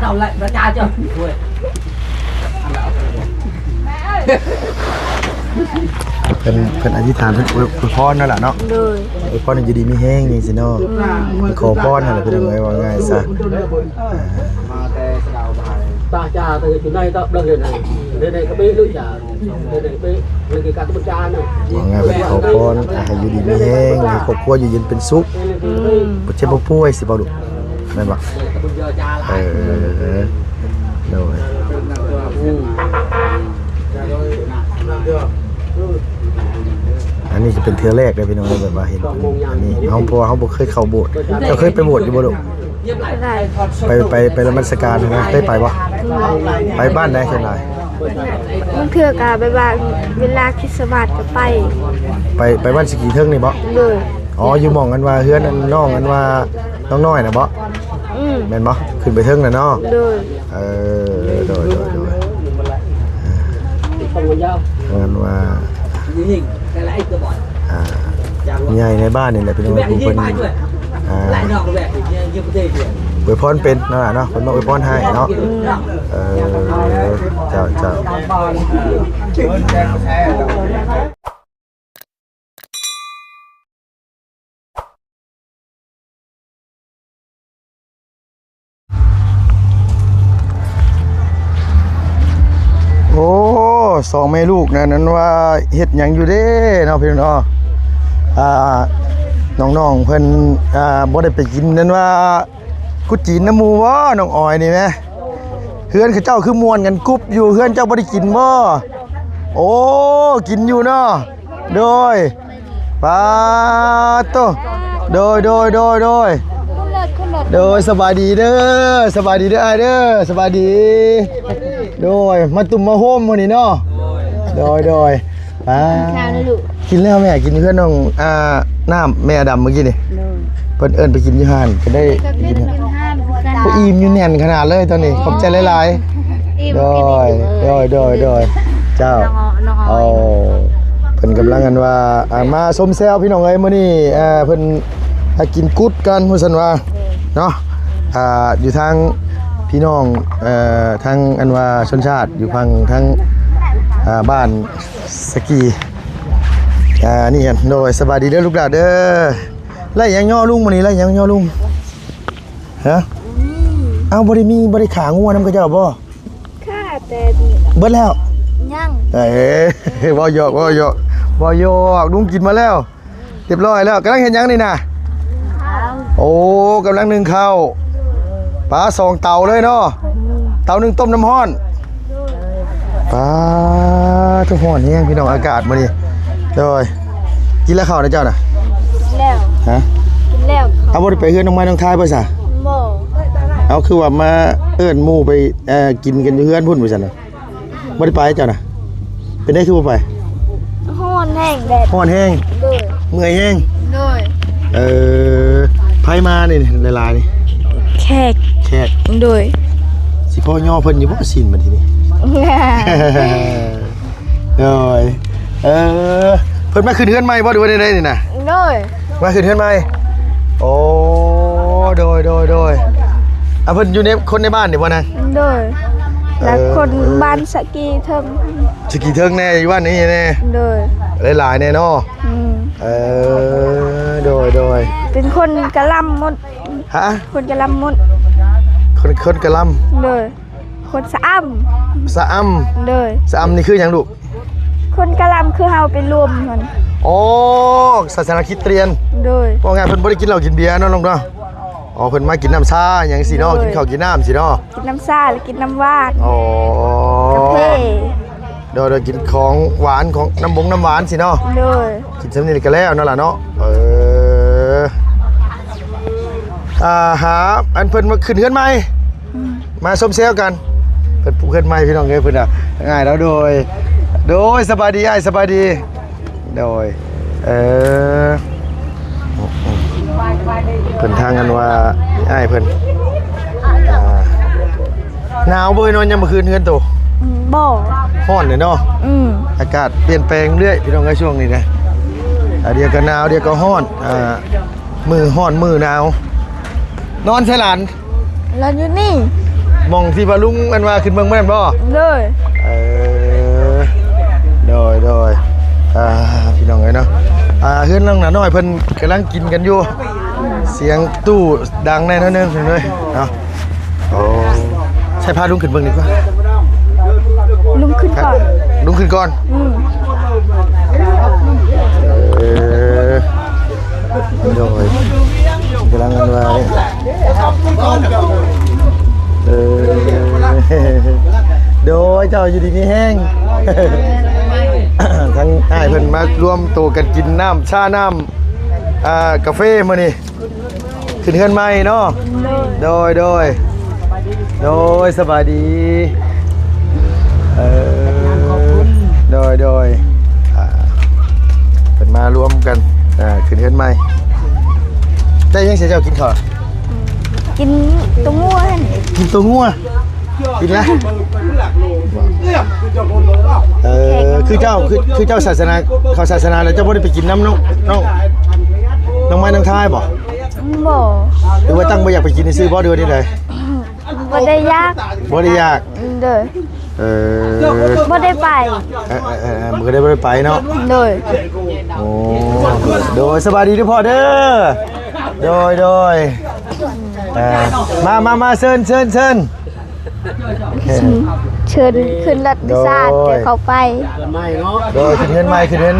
đầu lại nó cha chưa thôi เป็นอธิษฐานเพิ่นพรนั่นแหละเนาะเลยพรอยู่ดีมีแห้งนี่สิเนาะขอพรนั่นแหละเป็นยังไงว่าง่ายซะ ta cha từ chỗ này ta được rồi này đây này cái bê lưỡi chả đây này bê lấy cái cá tôm cha này ว่าง่ายเป็นขอพรให้อยู่ดีมีแห้งให้ครอบครัวอยู่เย็นเป็นสุขบ่เจ็บบ่ป่วยสิบ่ลูกแม่นบ่โดยอันนี้จะเป็นเทื่อแรกเลยพี่น้องแบบว่าเห็นอันนี้เฮาเพราะว่าเฮาบ่เคยเข้าโบสถ์เจ้าเคยไปโบสถ์อยู่บ่ลูกไปนมัสการนะเคยไปบ่ไปบ้านไหนเช่นไร มันเถื่อกะไปบางเวลาคริสต์มาสก็ไปบ้านสกีเทิงนี่บ่ เลย อ๋ออยู่หม่องกันว่าเฮือนอันน้องกันว่าน้องน้อยน่ะบ่แม่นบ่ขึ้นไปเทิงน่ะเนาะเลยโดยงั้นว่าใหญ่ในบ้านนี่แหละพี่น้องผู้เพิ่นอวยพรเป็นนั่นแหละเนาะเพิ่นมาอวยพรให้เนาะเจ้าโอ้สองแม่ลูกนั้นว่าเฮ็ดหยังอยู่เด้เนาะพี่น้องน้องๆเพิ่นบ่ได้ไปกินนั่นว่ากุจีนน้ำหมูบ่น้องออยนี่แหมเฮือนเขาเจ้าคือม่วนกันกุ๊บอยู่เฮือนเจ้าบ่ได้กินบ่โอ้กินอยู่เนาะโดยปาโตโดยสบายดีเด้ออ้ายเด้อสบายดีโดยมาตุ่มมาโฮมมื้อนี้เนาะโดยป้ากินแล้วแม่กินเพื่อนน้องน้ำแม่ดำเมื่อกี้นี่เพิ่นเอิ้นไปกินอยู่ห้านก็ได้กินก็อิ่มอยู่แน่นขนาดเลยตอนนี้ขอบใจหลายๆโดยเจ้าเอาเพิ่นกำลังกันว่ามาส้มแซวพี่น้องเอ้ยมื้อนี้เพิ่นกินกุดกันว่าซั่นว่าเนาะอยู่ทางพี่น้องทางอันว่าชนชาติอยู่พังทางบ้านสกีนี่กันโดยสบายดีเด้อลูกหลานเด้อไล่ยังย่อลุงมื้อนี้ไล่ยังย่อลุงฮะเอาบ่ได้ขางัวนำกับเจ้าบ่ค่ะแต่เบิดแล้วยังบ่หยอกลุงกินมาแล้วเรียบร้อยแล้วกำลังเฮ็ดหยังนี่น่ะโอ้กำลังนึ่งข้าวปลา2เตาเลยเนาะเตา1ต้มน้ำร้อนปลาทุกห้อนแห้งพี่น้องอากาศมื้อนี้โดยกินแล้วข้าวนะเจ้าน่ะแล้วฮะกินแล้วเอาบ่ได้ไปเฮือนน้องไม้น้องทายบ่ซะบ่เอาคือว่ามาเอิ้นหมู่ไปกินกันอยู่เฮือนพุ่นบ่ซั่นน่ะบ่ได้ไปเจ้าน่ะเป็นได้คือบ่ไปฮ้อนแห้งแดดฮ้อนแห้งเมื่อยแห้งไผมานี่หลายๆนี่แขกโดยสิพ่อย่อเพิ่นอยู่บ่สินบัดทีนี้โดยเพิ่นมาขึ้นเฮือนใหม่บ่หรือว่าได้นี่น่ะโดยมาขึ้นเฮือนใหม่โอ้โดยเพิ่นอยู่ในคนในบ้านนี่บ่นะโดยแล้วคนบ้านสกีเทิงแน่อยู่บ้านนี้แน่โดยหลายๆแน่เนาะโดยเป็นคนกะลำมดฮะคนกะลำมดคนกะลำเลยคนสะอ้ำเลยสะอ้ำนี่คือหยังลูกคนกะลำคือเฮาไปรวมมันอ๋อศาสนาคริสเตียนเลยเพราะงั้นเพิ่นบ่ได้กินเหล้ากินเบียร์เนาะน้องเนาะอ๋อเพิ่นมากินน้ำชาหยังสิเนาะกินข้าวกินน้ำสิเนาะกินน้ำชาหรือกินน้ำหวานอ๋อกาแฟเดี๋ยวกินของหวานของน้ำหวานสิเนาะเลยกินซำนี้ก็แล้วนั่นล่ะเนาะหาอันเพิ่นมาขึ้นเฮือนใหม่มาส้มเซลกันเพิ่นเฮือนใหม่พี่น้องเอ้ยเพิ่นง่ายแล้วโดยสบายดีอ้ายสบายดีโดยเพิ่นทางกันว่าอ้ายเพิ่นหนาวบ่นอนยามมื้อคืนเฮือนโตบ่ร้อนเลยเนาะอากาศเปลี่ยนแปลงเรื่อยพี่น้องในช่วงนี้นะเดี๋ยวก็หนาวเดี๋ยวก็ร้อนมือร้อนมือหนาวนอนใช่หลานอยู่นี่ มองที่ว่าลุงอันว่าขึ้นเมืองแม่นบ่ เลย โดยพี่น้องเอ้ยเนาะเฮือนน้องหน่าน้อยเพิ่นกำลังกินกันอยู่เสียงตู้ดังแน่นอนนึงเพิ่นเอ้ยเนาะโอ้ใช่พาลุงขึ้นเบิ่งดีกว่า ลุงขึ้นก่อน ลุงขึ้นก่อนโดยกำลังกันไว้โดยเจ้าอยู่ดีมีแห้ง ทั้งอ้ายเพิ่นมารวมตัวกันกินน้ำชาน้ำกาแฟมื้อนี้ขึ้นเฮือนใหม่เนาะโดยสบายดีโดยเพิ่นมารวมกันขึ้นเฮือนใหม่ได้ยังสิเจ้ากินข้าว กินตัวงัวหั่น กินตัวงัวกินแล้วคือเจ้าศาสนาเขาศาสนาแล้วเจ้าบ่ได้ไปกินน้ำน้องไม้น้องท้ายบ่ บ่ หรือว่าตั้งบ่อยากไปกินซื้อบ่เดือนนี้เลย บ่ได้ยาก บ่ได้ยาก เด้อบ่ได้ไป มือได้บ่ได้ไปเนาะ เลย โอ้โดยสบายดีทุกพ่อเด้อโดยมาเชิญ เชิญขึ้นรถโดยสารเดี๋ยวเขาไป ไม่เนาะ โดยขึ้นเฮือนใหม่เพิ่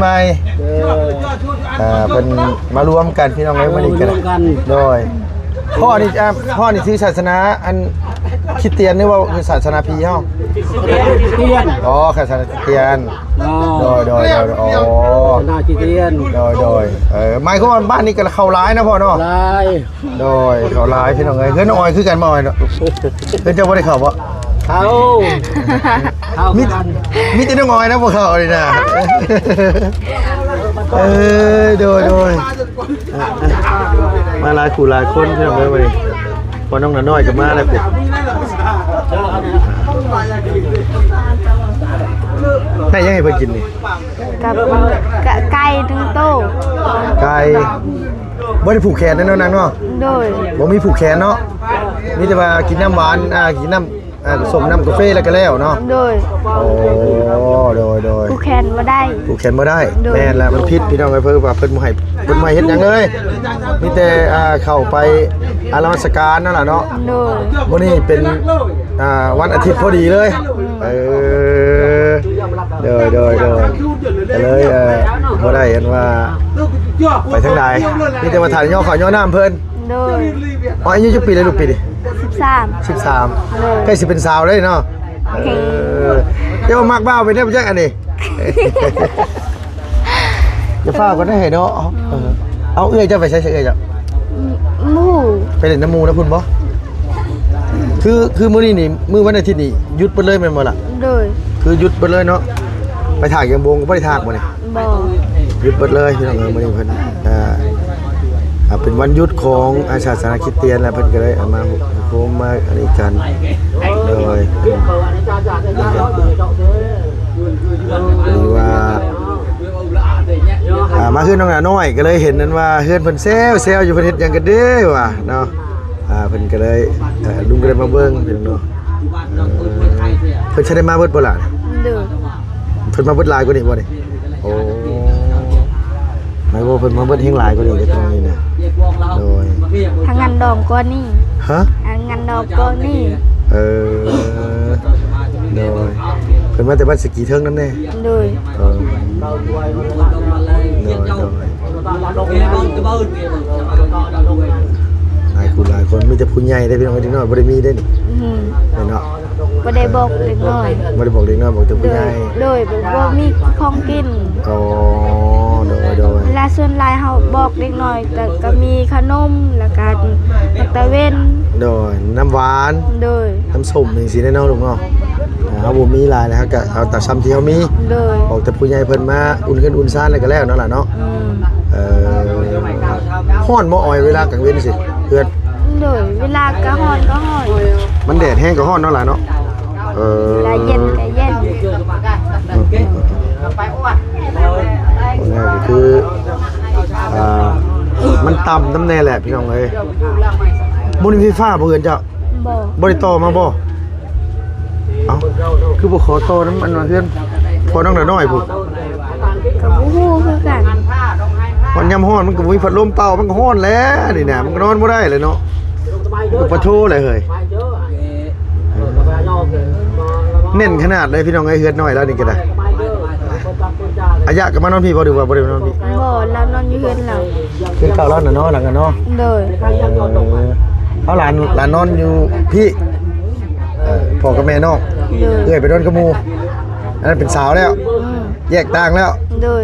นมารวมกันพี่น้องเอ้ยมื้อนี้กันโดยพ่อนี่ชื่อศาสนาอันคริสเตียนหรือว่าศาสนาพีเฮา เตียน อ๋อศาสนาคริสเตียนโดยอ๋อ นาจีเตียน โดยหมายความว่าบ้านนี้ก็เข้าร้ายนะพ่อเนาะ ลาย โดยเข้าร้ายพี่น้องเอ้ยเฮือนน้องออยคือกันบ่ออยเนาะเฮือนเจ้าบ่ได้เข้าบ่ เขามี กัน มีแต่น้องออยนะบ่เข้าเลยนะโดยมาหลายคู่หลายคนพี่น้องเอ้ยวันนี้พอน้องน้อยก็มาแล้วปุ๊บได้ยังให้เพิ่นกินนี่ กับไก่ถึงโต ไก่บ่ได้ผูกแขนแน่นอนนางเนาะ โดย บ่มีผูกแขนเนาะมีแต่ว่ากินน้ำหวานกินน้ำส้มน้ำกาแฟแล้วก็แล้วเนาะ โดย โอ้โดย ผู้แขนบ่ได้ ผูกแขนบ่ได้ โดย แม่นแล้วมันผิดพี่น้องเอ้ยเพิ่นว่าเพิ่นบ่ให้เฮ็ดหยังเลยมีแต่เข้าไปอารามสการนั่นล่ะเนาะ โดย วันนี้เป็นวันอาทิตย์พอดีเลยโดยก็เลยบ่ได้เห็นว่าไปทางใดมีแต่มาถ่ายย่อข้าวย่อน้ำเพิ่น โดย อายุจักปีเลยลูกปีดิ 13 13ใกล้สิเป็นสาวเลยเนาะเจ้ามักบ้าไปได้บ่จักอันนี้จะฟ้าก็ได้เนาะเอาเอื้อยเจ้าไปใช้เอื้อยเจ้า หมู่ ไปเล่นน้ำมูนะพุ่นบ่คือมื้อนี้นี่มื้อวันอาทิตย์นี่หยุดเบิดเลยแม่นบ่ล่ะ โดย คือหยุดเบิดเลยเนาะไปถากยังบงก็บ่ได้ถากบ่นี่ บ่ หยุดเบิดเลยพี่น้องเอ้ยมื้อนี้เพิ่นเป็นวันหยุดของศาสนาคริสเตียนแล้วเพิ่นก็เลยเอามาโฮมมาอันนี้กันโดยนี่ว่ามาขึ้นน้องหน้าน้อยก็เลยเห็นนั้นว่าเฮือนเพิ่นแซวอยู่เพิ่นเฮ็ดหยังกันเด้ว่ะเนาะเพิ่นก็เลยลุงก็เลยมาเบิ่งพี่น้องเนาะเพิ่นสิได้มาเบิดบ่ล่ะ โดย เพิ่นมาเบิดหลายกว่านี้บ่นี่โอ้หมายว่าเพิ่นมาเบิดแฮงหลายกว่านี้เด้อตรงนี้นะโดย ทางงานดองก็นี่ ฮะ งานดองก็นี่ โดยเพิ่นมาแต่บ้านสกีเทิงนำแน่ โดย หลายคนมีแต่ผู้ใหญ่ได้พี่น้องเด็กน้อยบ่ได้มีได้นี่เนาะ บ่ได้บอกเล็กน้อย บ่ได้บอกเด็กน้อยบอกแต่ โด ผู้ใหญ่ ยบ่มีของกิน อ๋อโดย เวลาส่วนหลายเฮาบอกเล็กน้อยแต่ก็มีขนมแล้วก็ผักตะเวน โดยน้ำหวาน โดย น้ำส้มจังซี่แน่เนาะลูกเนาะเฮาบ่มีหลายนะครับก็เอาแต่ซ้ำที่เฮามี โดย บอกแต่ผู้ใหญ่เพิ่นมาอุ่นขึ้นอุ่นซ่านแล้วก็แล้วเนาะล่ะเนาะฮ้อนบ่อ่อยเวลากลางเว้นสิเพื่อน โดยเวลาก็ฮ้อนก็ฮ้อน มันแดดแห้งก็ฮ้อนเนาะล่ะเนาะเวลาเย็นก็เย็น ก็คือมันต่ำน้ำแน่แหละพี่น้องเอ้ยบ่มีไฟฟ้าบ่เอิ้นเจ้า บ่ บ่ได้ต่อมาบ่ เอ้าคือบ่ขอโตน้ำมันว่าเพื่อนพอน้องน้อยผู้ กับฮู้คือกัน มันยามฮ้อนมันก็บ่มีพัดลมเป่ามันก็ฮ้อนแล้วนี่น่ะมันก็นอนบ่ได้เลยเนาะก็ปะโทเลยเฮ้ยเน้นขนาดเลยพี่น้องไอ้เฮือนน้อยแล้วนี่ก็ได้อายะก็มานอนพี่บ่ดีว่าบ่ได้มานอนพี่ บ่แล้วนอนอยู่เฮือนเรา คือเก่าแล้วน่ะเนาะหลังกันเนาะ โดย เอาหลานนอนอยู่พี่พ่อกับแม่น้อง โดย เอ้ยไปนอนกับหมู่อันนั้นเป็นสาวแล้ว แยกต่างแล้ว โดย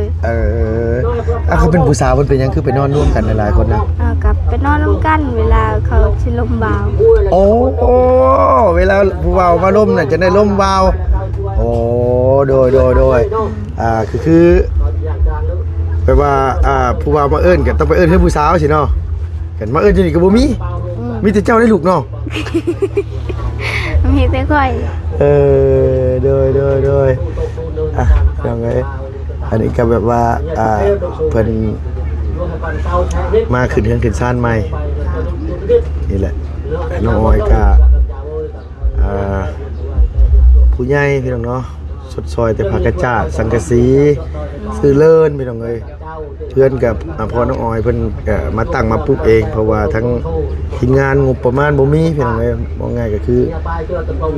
เขาเป็นผู้สาวมันเป็นหยังคือไปนอนร่วมกันหลายๆคนนะ กับไปนอนร่วมกันเวลาเขาสิลมบ่าว โอ้เวลาผู้บ่าวมาล่มน่ะจะได้ล่มบ่าวโอ้โดยคือแปลว่าผู้บ่าวมาเอิ้นก็ต้องไปเอิ้นให้ผู้สาวสิเนาะกันมาเอิ้นอยู่นี่ก็บ่มีแต่เจ้าได้ลูกเนาะ มีแต่ค่อย โดยยังไงอันนี้ก็แบบว่าเพิ่นมาขึ้นเฮือนขึ้นซ่านใหม่นี่แหละน้องออยก็ผู้ใหญ่พี่น้องเนาะสดซอยแต่ผักกระจาดสังกะสีซื้อเลินพี่น้องเอ้ยเพื่อนกับพ่อน้องออยเพิ่นมาตั้งมาปลูกเองเพราะว่าทั้งทีมงานงบประมาณบ่มีพี่น้องเอ้ยมองง่ายก็คือ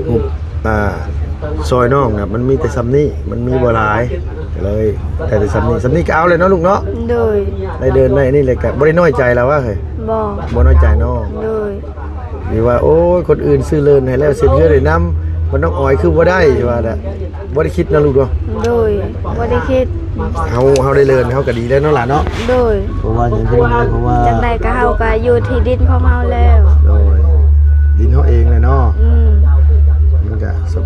งบซอยน้องน่ะมันมีแต่ซ้ำนี้มันมีบ่หลายเลยแต่ซ้ำนี้ก็เอาเลยเนาะลูกเนาะ โดย ได้เดินได้นี่เลยก็บ่ได้น้อยใจแล้วว่าเฮ้ย บ่ น้อยใจน้อง โดย หรือว่าโอ้ยคนอื่นซื้อเลินให้แล้วเสร็จเยอะเลยน้ำมันน้องออยคือบ่ได้ว่าน่ะบ่ได้คิดนะลูกเนาะ โดยบ่ได้คิด เฮาได้เลินเฮาก็ดีแล้วเนาะล่ะเนาะ โดย เพราะว่าอย่างที่นี่เพราะว่า จังได๋ก็เฮาก็อยู่ที่ดินของเฮาแล้ว โดยดินเฮาเองเลยเนาะ มันก็สม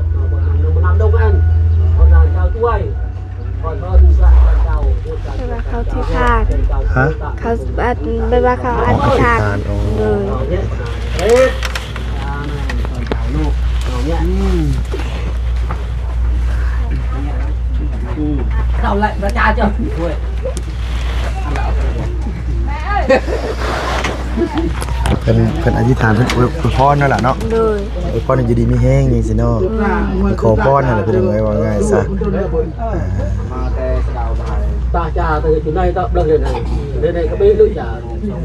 คือว่าเขาที่ทาน ฮะ เขาแบบว่าเขาอธิษฐาน อ๋อ เลย Đâu lại nó cha chưa? Ui. เพิ่นอธิษฐานเพิ่นอวยพรนั่นแหละเนาะ เลย อวยพรให้อยู่ดีมีแห้งจังซี่เนาะขอพรนั่นแหละเพิ่นว่าง่ายซะ Ta cha từ chỗ này ta được này. Đây này cái bê lưỡi chả.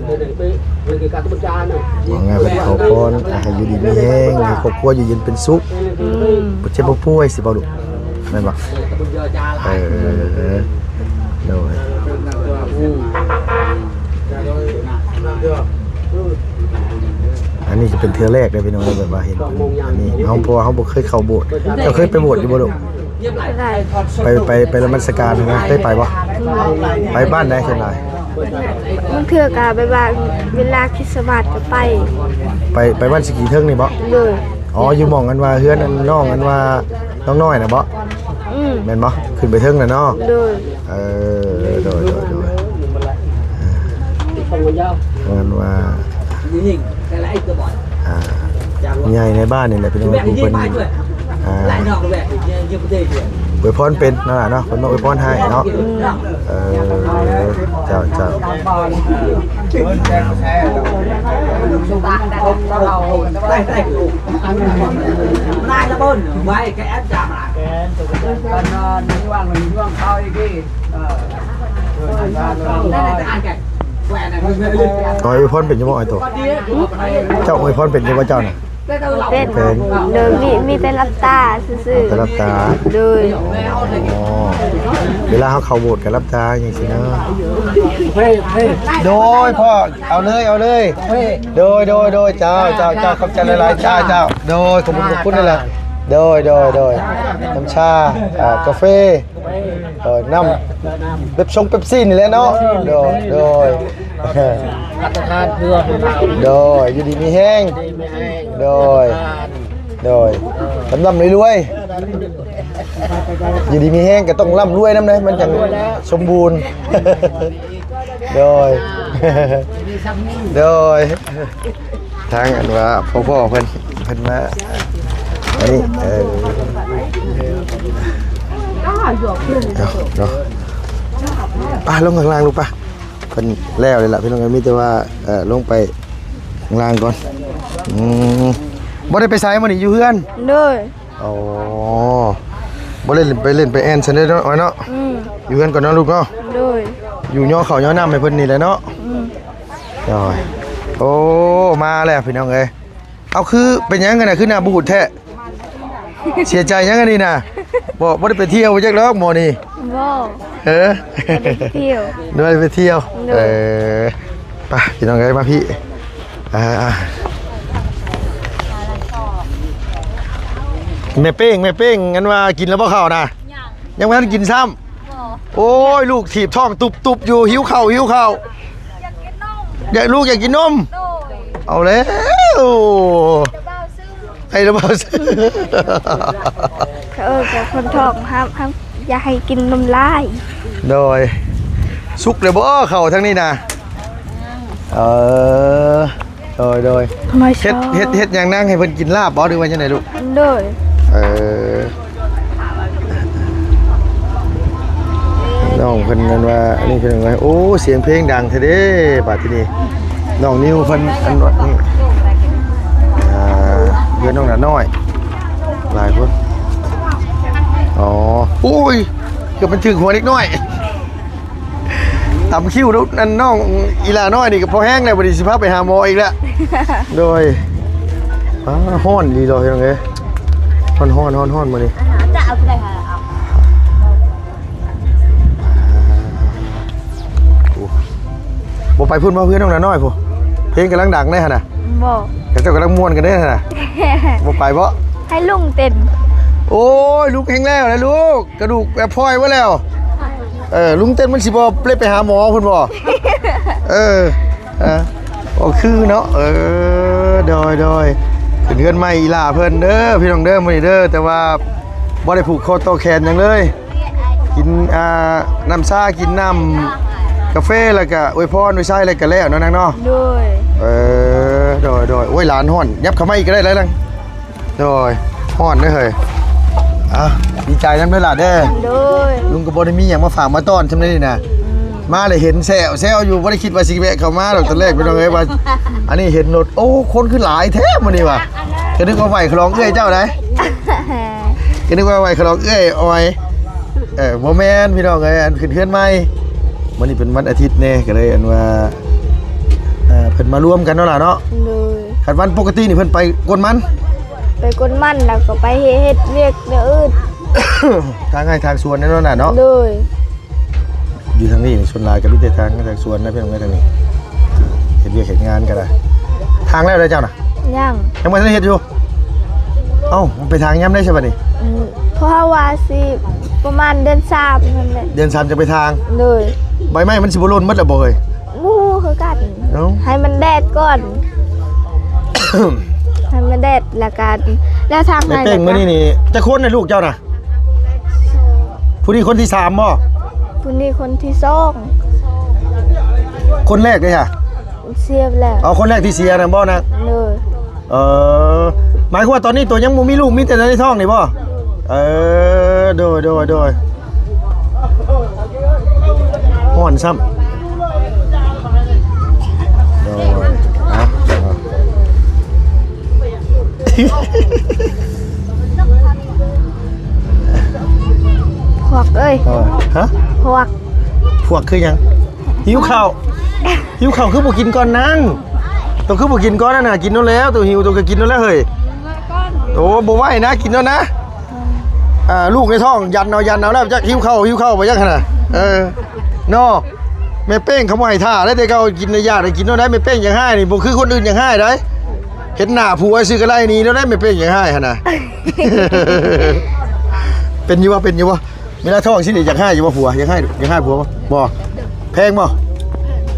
Đây này bê là cái cả cái cha này. ว่าง่ายเพิ่นขอพรให้อยู่ดีมีแห้งให้ครอบครัวอยู่เย็นเป็นสุขบ่เจ็บบ่ป่วยสิบ่ลูกแม่นบ่ Giờ cha โด lại. ยอันนี้จะเป็นเทื่อแรกเลยพี่น้องแบบว่าเห็นอันนี้เฮาเพราะว่าเฮาบ่เคยเข้าโบสถ์เจ้าเคยไปโบสถ์อยู่บ่ลูก ได้ ไปนมัสการนะเคยไปบ่ไปบ้านใดส่วนใหญ่ มันคือกะแบบว่าเวลาคริสต์มาสก็ไปบ้านสกีเทิงนี่บ่ เลย อ๋ออยู่หม่องกันว่าเฮือนอันน้องกันว่าน้องน้อยน่ะบ่ แม่นบ่ขึ้นไปเทิงน่ะเนาะ เลย โดย Không có dao. มันว่า Nhìn cái lại tôi bỏ. ใหญ่ในบ้านนี่แหละพี่น้อง Mẹ ผู้ đi เพิ่น mai rồi. Lại nọ mẹ như cái gì vậy? อวยพรเป็นนั่นแหละเนาะเพิ่นมาอวยพรให้เนาะเจ้า Đây đây. Nay nó bơn, vậy cái ép chạm lại. Còn những quang thôi cái. Đây này ăn cái. อวยพรเป็นอยู่บ่ไอ้ตัวเจ้าอวยพรเป็นอยู่บ่เจ้าน่ะ เป็นเลยมีแต่รับตาซื่อ แต่รับตา ๆเลย อ๋อเวลาเขาเข้าโบสถ์ก็รับตาอย่างซี่เนาะ โดยพ่อเอาเลยโดยเจ้าขอบใจหลายๆเจ้าโดยขอบคุณนั่นแหละโดยน้ำชากาแฟน้ำเป๊ปชงเป๊ปซี่นี่แหละเนาะโดย Cắtทานเพื่อให้เรา โดยอยู่ดีมีแห้ง ไม่ให้ โดยร่ำรวยอยู่ดีมีแห้งก็ต้องร่ำรวยน้ำเลยมันจังสมบูรณ์ โดยทางอันว่าพ่อเพิ่นมาอันนี้เนาะป่ะลงข้างล่างลูกป่ะเพิ่นแล้วเลยล่ะพี่น้องมีแต่ว่าลงไปข้างล่างก่อนบ่ได้ไปไสมื้อนี้อยู่เฮือน เลย อ อ๋อบ่เล่นไปเล่นไปแอนซันเด้อเนาะเนาะอยู่กันก่อนเนาะลูกเนาะโดยอยู่ย่อข้าวย่อน้ำให้เพิ่นนี่แหละเนาะโอ้ยโอ้มาแล้วพี่น้องเอ้ยเอาคือเป็นหยังกันน่ะคือหน้าบูดแท้เสียใจหยังกันนี่น่ะบ่ได้ไปเที่ยวจักแล้วหมอนี่บ่ไปเที่ยวไปเที่ยวไปพี่น้องเอ้ยมาพี่แม่เป้งงั้นว่ากินแล้วบ่เข้านะยังไม่ทันกินซ้ำโอ้ยลูกถีบท้องตุบอยู่หิวข้าวอยากกินนมอยากกินนมเอาแล้วให้ระเบ้าซื้อแต่คนท้องห้ามอย่าให้กินนมลายโดยสุกเลยบ่เข้าทั้งนี้นะโดยเฮ็ดอย่างนั่งให้เพิ่นกินลาบบ่หรือว่าจังไดลูกโดยน้องเพิ่นกันว่าอันนี้เพิ่นว่าโอ้เสียงเพลงดังแท้เด้บัดทีนี้น้องนิวเพิ่นอันว่านี่เพื่อนน้องน่ะน้อยหลายคนอ๋อโอ้ยเกือบมันถึงหัวเล็กน้อยตำคิ้วแล้วนั่นน้องอีหลาน้อยนี่ก็พอแห้งแล้วบ่ได้สิพาไปหาหมออีกแล้วโดยฮ้อนดีดอกจังไงฮ้อนมาดิจะเอาไปได้ค่ะบ่ไปพูดมาเพื่อนน้องน้อยผู้เพลงกำลังดังได้หั่นน่ะบ่เจ้ากำลังม่วนกันได้หั่นน่ะบ่ไปบ่ให้ลุงเต้นโอ้ยลูกแห้งแล้วนะลูกกระดูกแบบพลอยไว้แล้วลุงเต้นมันสิบ่เล่ไปหาหมอพุ่นบ่โอ้คือเนาะดอยขึ้นเฮือนใหม่อีหล่าเพิ่นเด้อพี่น้องเด้อมื้อนี้เด้อแต่ว่าบ่ได้ผูกคอต่อแขนหยังเลยกินน้ำชากินน้ำกาแฟแล้วก็อวยพรอวยไส้อะไรก็แล้วเนาะนางเนาะโดยโอ้ยหลานฮ้อนยับเข้ามาอีกก็ได้แล้วนังโดยฮ้อนเด้อเฮ้ยดีใจนำเด้อล่ะเด้อโดยลุงก็บ่ได้มีหยังมาฝากมาต้อนซำนี้น่ะมาเลยเห็นแซวอยู่บ่ได้คิดว่าสิแวะเข้ามาดอกตอนแรกพี่น้องเอ้ยว่าอันนี้เห็นรถโอ้คนคือหลายแท้มื้อนี้ว่ะก็นึกว่าไหวคลองเอ้ยเจ้าได้ก็นึกว่าไหวคลองเอ้ยออยบ่แม่นพี่น้องเอ้ยอันขึ้นเฮือนใหม่มื้อนี้เป็นวันอาทิตย์แน่ก็เลยอันว่าเพิ่นมารวมกันเนาะล่ะเนาะคันวันปกตินี่เพิ่นไปกวนมันแล้วก็ไปเฮ็ดเวียกเด้ออื่นทางให้ทางสวนนั่นน่ะเนาะอยู่ทางนี้ชนลายกับพี่เตทางสวนนะพี่น้องทางนี้เฮ็ดเวียกเฮ็ดงานกันได้ทางแล้วได้เจ้าน่ะยังไม่ได้เฮ็ดอยู่เอ้ามันไปทางย่ำได้ใช่ป่ะนี่เพราะว่าสิประมาณเดือน3นั่นแหละเดือน3จะไปทางใบไม้มันสิบ่หล่นหมดแล้วบ่เอ้ยคือกันให้มันแดดก่อนให้มันแดดแล้วทางไหนเป้งมื้อนี้นี่จะคนให้ลูกเจ้าน่ะผู้นี้คนที่3บ่ผู้นี้คนที่2คนแรกเลยค่ะเสียแล้วคนแรกที่เสียน่ะบ่นะหมายความว่าตอนนี้ตัวยังบ่มีลูกมีแต่ในท้องนี่บ่โดยฮ้อนซ้ำพวกเอ้ยพวกคือยังหิวข้าวคือบ่กินก่อนนั่งตัวคือบ่กินก่อนน่ะกินแล้วตัวหิวตัวก็กินแล้วเฮ้ยโอ้บ่ไหวนะกินแล้วนะลูกในท้องยันเอาแล้วจักหิวข้าวบ่จักหั่นน่ะเนาะแม่เป้งเขาบ่ให้ท่าแล้วแต่เขากินในญาติกินแล้วได้แม่เป้งอย่างให้นี่บ่คือคนอื่นอย่างให้ได้เห็นหน้าผัวซื้อกระไรนี้แล้วได้แม่เป้งอย่างให้หั่นน่ะเป็นอยู่ว่าเวลาท้องสิอยากให้อยู่บ่ผัวอยากให้ผัวบ่แพงบ่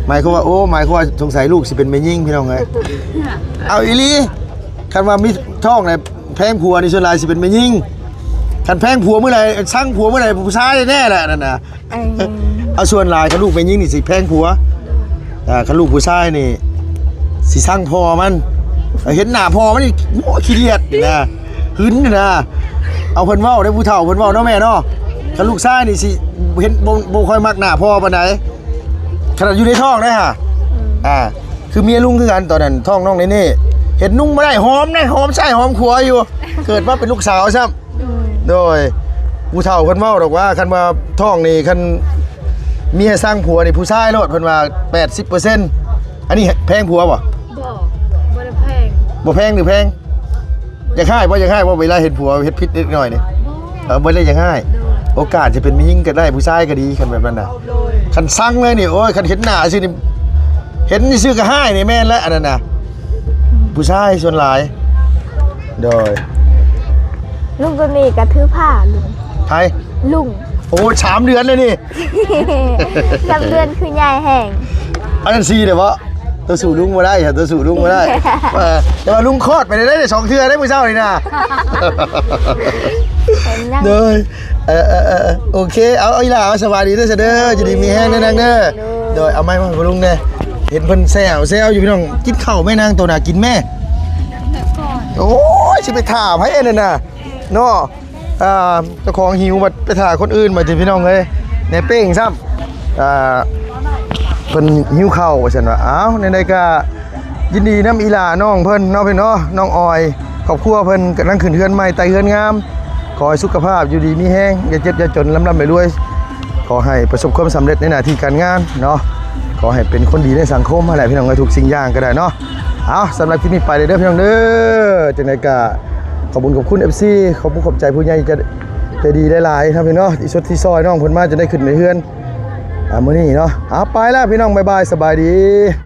หมายความว่าสงสัยลูกสิเป็นแม่ยิ่งพี่น้องเอ้ยเอาอีหลีคันว่ามีท้องน่ะแพงผัวนี่ส่วนหลายสิเป็นแม่ยิ่งคันแพงผัวเมื่อไหร่สั่งผัวเมื่อไหร่ผู้ชายแน่แหละนั่นน่ะเอาส่วนหลายคันลูกแม่ยิ่งนี่สิแพงผัวคันลูกผู้ชายนี่สิสั่งพ่อมันเห็นหน้าพ่อมันนี่โอ้ขี้เกียจนี่นะหึนนี่นะเอาเพิ่นเว้าได้ผู้เฒ่าเพิ่นเว้าเนาะแม่เนาะคันลูกชายนี่สิเห็นบ่ค่อยมักหน้าพ่อปานใดขนาดอยู่ในท้องได้ฮะคือเมียลุงคือกันตอนนั้นท้องน้องเน่ เห็นนุ่งบ่ได้หอมนะหอมใช่หอมขัวอยู่ เกิดมาเป็นลูกสาวซ้ำโดยผู้เฒ่าเพิ่นเว้าดอกว่าคันว่าท้องนี่คันเมียสร้างผัวนี่ผู้ชายโลดเพิ่นว่า 80%อันนี้แพงผัวบ่ บ่ได้แพง บ่แพงหรือแพงอยากให้บ่อยากให้บ่เวลาเห็นผัวเฮ็ดผิดนิดหน่อยนี่บ่ได้อยากให้โอกาสจะเป็นมีหญิงก็ได้ผู้ชายก็ดีคันแบบนั้นน่ะคันสั่งเลยนี่โอ้ยคันเห็นหน้าซื่อนี่เห็นซื่อก็ให้นี่แม่นแล้วอันนั้นน่ะผู้ชายส่วนหลายโดย ลุงตัวนี้ก็ถือผ้าลุง ไทย ลุง โอ้3 เดือนเลยนี่ ลำเดือนคือใหญ่แห้ง อันนั้นซีเดี๋ยวว่าตัวสู่ลุงมาได้ครับตัวสู่ลุงมาได้แต่ว่าลุงคลอดไปได้ได้2 เทื่อได้มื้อเช้านี่นะ เห็นยัง เด้อโอเคเอาอีหล่าสวัสดีเด้อเด้อจะดีมีแห้งเด้อนางเด้อโดยเอาไม้มาให้ลุงเด้อเห็นเพิ่นแซวอยู่พี่น้องกินข้าวแม่นางตัวน่ะกินแม่โอ้ยสิไปถ่าไผนั่นน่ะเนาะเจ้าของหิวมาไปถ่าคนอื่นมาสิพี่น้องเอ้ยในเป้งซ้ำเพิ่นหิวข้าวว่าซั่นว่าอ้าวในๆก็ยินดีนำอีหล่าน้องเพิ่นเนาะพี่เนาะน้องออยครอบครัวเพิ่นกำลังขึ้นเฮือนใหม่ไต่เฮือนงามขอให้สุขภาพอยู่ดีมีแฮงอย่าเจ็บอย่าจนร่ำรวยขอให้ประสบความสำเร็จในหน้าที่การงานเนาะขอให้เป็นคนดีในสังคมอะไรพี่น้องเอ้ยทุกสิ่งอย่างก็ได้เนาะเอาสำหรับที่นี้ไปเลยเด้อพี่น้องเด้อจังได๋ก็ขอบคุณ FC ขอบใจผู้ใหญ่ใจดีหลายๆครับพี่เนาะที่สดที่ซอยน้องเพิ่นมาจะได้ขึ้นในเฮือนมื้อนี้เนาะเอาไปแล้วพี่น้องบ๊ายบายสบายดี